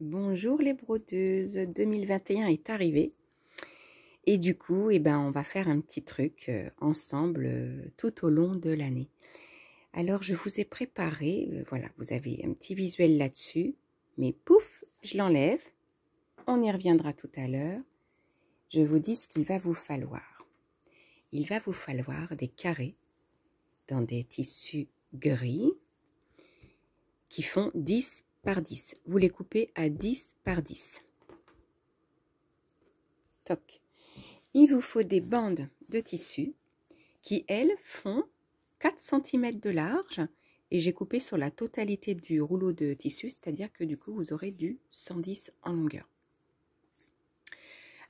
Bonjour les brodeuses, 2021 est arrivé et du coup, on va faire un petit truc ensemble tout au long de l'année. Alors, je vous ai préparé, voilà, vous avez un petit visuel là-dessus, mais pouf, je l'enlève. On y reviendra tout à l'heure. Je vous dis ce qu'il va vous falloir. Il va vous falloir des carrés dans des tissus gris qui font 10 par 10. Vous les coupez à 10 par 10. Toc. Il vous faut des bandes de tissu qui, elles, font 4 cm de large et j'ai coupé sur la totalité du rouleau de tissu, c'est-à-dire que du coup, vous aurez du 110 en longueur.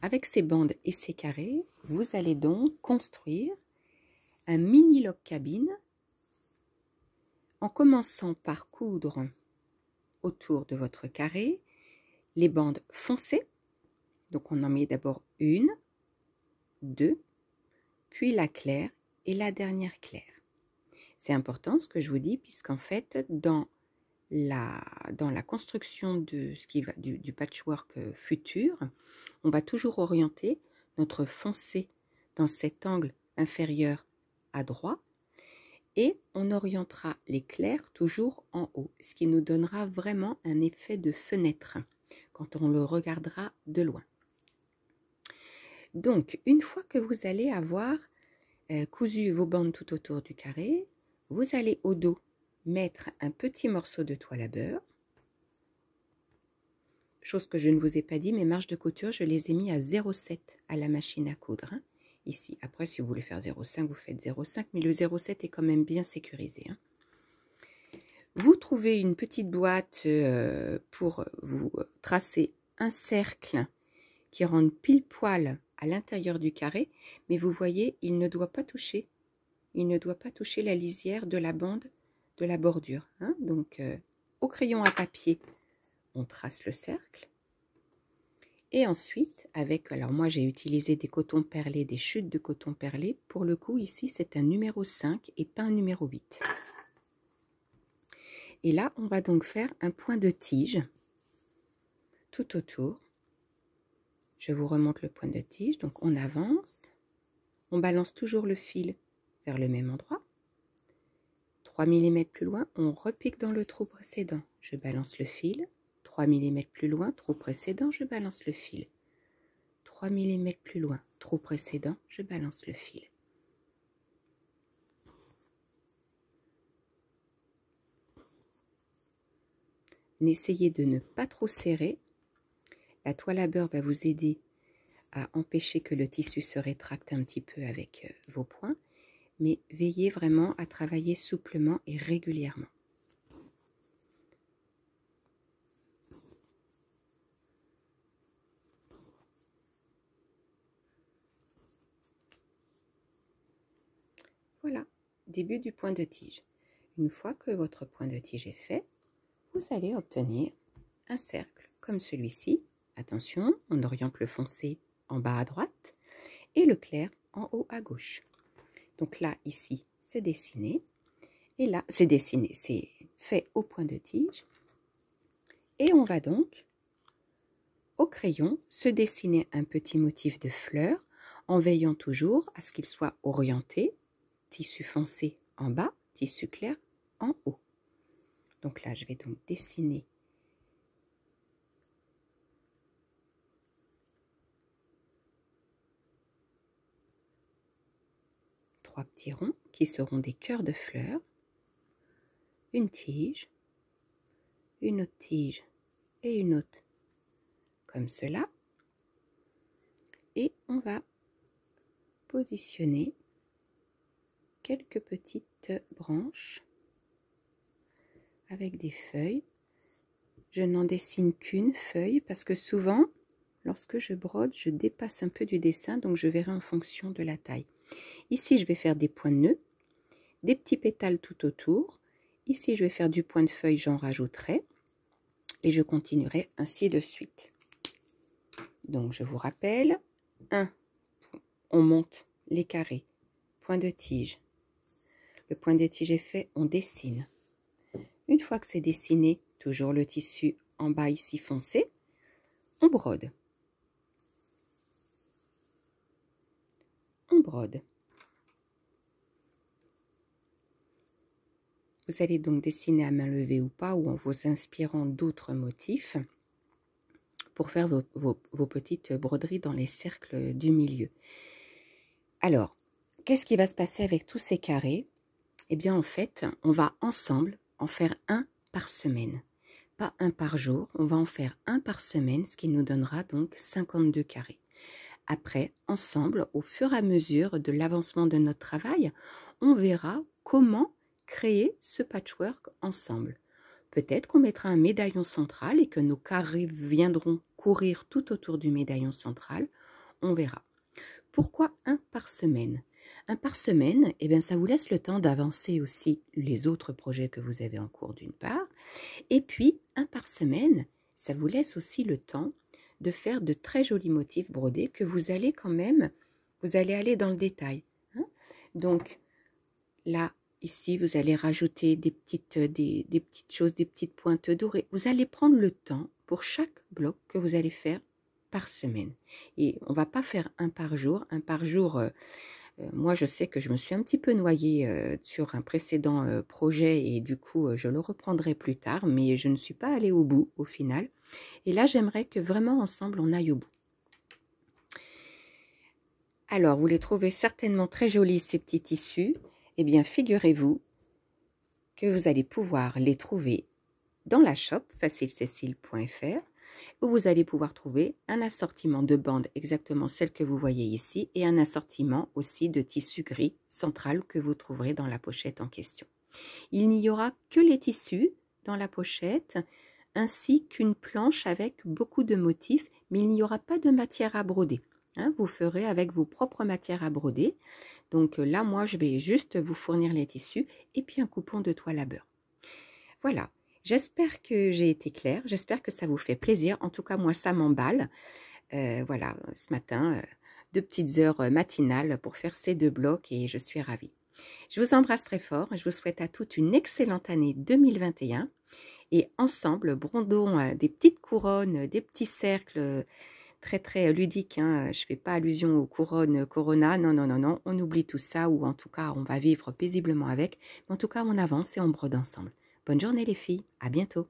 Avec ces bandes et ces carrés, vous allez donc construire un mini log cabine en commençant par coudre autour de votre carré les bandes foncées. Donc, on en met d'abord une, deux, puis la claire et la dernière claire. C'est important ce que je vous dis, puisqu'en fait, dans la construction de ce qui va, du patchwork futur, on va toujours orienter notre foncé dans cet angle inférieur à droite et on orientera les clairs toujours en haut, ce qui nous donnera vraiment un effet de fenêtre quand on le regardera de loin. Donc, une fois que vous allez avoir cousu vos bandes tout autour du carré, vous allez au dos mettre un petit morceau de toile à beurre. Chose que je ne vous ai pas dit, mes marges de couture, je les ai mis à 0,7 à la machine à coudre. Hein. Ici, après, si vous voulez faire 0,5, vous faites 0,5, mais le 0,7 est quand même bien sécurisé. Hein. Vous trouvez une petite boîte pour vous tracer un cercle qui rentre pile poil à l'intérieur du carré, mais vous voyez, il ne doit pas toucher. Il ne doit pas toucher la lisière de la bande de la bordure. Hein. Donc, au crayon à papier, on trace le cercle. Et ensuite, avec, alors moi j'ai utilisé des cotons perlés, des chutes de coton perlé. Pour le coup, ici, c'est un numéro 5 et pas un numéro 8. Et là, on va donc faire un point de tige tout autour. Je vous remonte le point de tige. Donc, on avance. On balance toujours le fil vers le même endroit. 3 mm plus loin, on repique dans le trou précédent. Je balance le fil. 3 mm plus loin, trou précédent, je balance le fil. 3 mm plus loin, trou précédent, je balance le fil. N'essayez de ne pas trop serrer. La toile à beurre va vous aider à empêcher que le tissu se rétracte un petit peu avec vos poings, mais veillez vraiment à travailler souplement et régulièrement. Voilà, début du point de tige. Une fois que votre point de tige est fait, vous allez obtenir un cercle comme celui-ci. Attention, on oriente le foncé en bas à droite et le clair en haut à gauche. Donc là, ici, c'est dessiné. Et là, c'est dessiné, c'est fait au point de tige. Et on va donc, au crayon, se dessiner un petit motif de fleur en veillant toujours à ce qu'il soit orienté, tissu foncé en bas, tissu clair en haut. Donc là, je vais donc dessiner trois petits ronds qui seront des cœurs de fleurs, une tige, une autre tige et une autre comme cela. Et on va positionner quelques petites branches avec des feuilles. Je n'en dessine qu'une feuille parce que souvent, lorsque je brode, je dépasse un peu du dessin, donc je verrai en fonction de la taille. Ici, je vais faire des points de nœud, des petits pétales tout autour. Ici, je vais faire du point de feuille, j'en rajouterai. Et je continuerai ainsi de suite. Donc, je vous rappelle, 1, on monte les carrés, point de tige. Le point de tige est fait, on dessine. Une fois que c'est dessiné, toujours le tissu en bas ici foncé, on brode. On brode. Vous allez donc dessiner à main levée ou pas, ou en vous inspirant d'autres motifs pour faire vos petites broderies dans les cercles du milieu. Alors, qu'est-ce qui va se passer avec tous ces carrés? Eh bien, en fait, on va ensemble en faire un par semaine. Pas un par jour, on va en faire un par semaine, ce qui nous donnera donc 52 carrés. Après, ensemble, au fur et à mesure de l'avancement de notre travail, on verra comment créer ce patchwork ensemble. Peut-être qu'on mettra un médaillon central et que nos carrés viendront courir tout autour du médaillon central. On verra. Pourquoi un par semaine? Un par semaine, eh bien, ça vous laisse le temps d'avancer aussi les autres projets que vous avez en cours d'une part. Et puis, un par semaine, ça vous laisse aussi le temps de faire de très jolis motifs brodés que vous allez quand même, vous allez aller dans le détail. Hein? Donc, là, ici, vous allez rajouter des petites choses, des petites pointes dorées. Vous allez prendre le temps pour chaque bloc que vous allez faire par semaine. Et on ne va pas faire un par jour. Un par jour, moi, je sais que je me suis un petit peu noyée sur un précédent projet et du coup, je le reprendrai plus tard, mais je ne suis pas allée au bout au final. Et là, j'aimerais que vraiment ensemble, on aille au bout. Alors, vous les trouvez certainement très jolis, ces petits tissus. Eh bien, figurez-vous que vous allez pouvoir les trouver dans la shop facilcécile.fr où vous allez pouvoir trouver un assortiment de bandes exactement celles que vous voyez ici et un assortiment aussi de tissu gris central que vous trouverez dans la pochette en question. Il n'y aura que les tissus dans la pochette ainsi qu'une planche avec beaucoup de motifs, mais il n'y aura pas de matière à broder. Hein, vous ferez avec vos propres matières à broder. Donc là, moi, je vais juste vous fournir les tissus et puis un coupon de toile à beurre. Voilà, j'espère que j'ai été claire, j'espère que ça vous fait plaisir. En tout cas, moi, ça m'emballe. Voilà, ce matin, 2 petites heures matinales pour faire ces 2 blocs et je suis ravie. Je vous embrasse très fort, je vous souhaite à toutes une excellente année 2021 et ensemble, brodons des petites couronnes, des petits cercles très très ludiques. Hein. Je ne fais pas allusion aux couronnes Corona, non, non, non, non, on oublie tout ça ou en tout cas, on va vivre paisiblement avec. Mais en tout cas, on avance et on brode ensemble. Bonne journée les filles, à bientôt.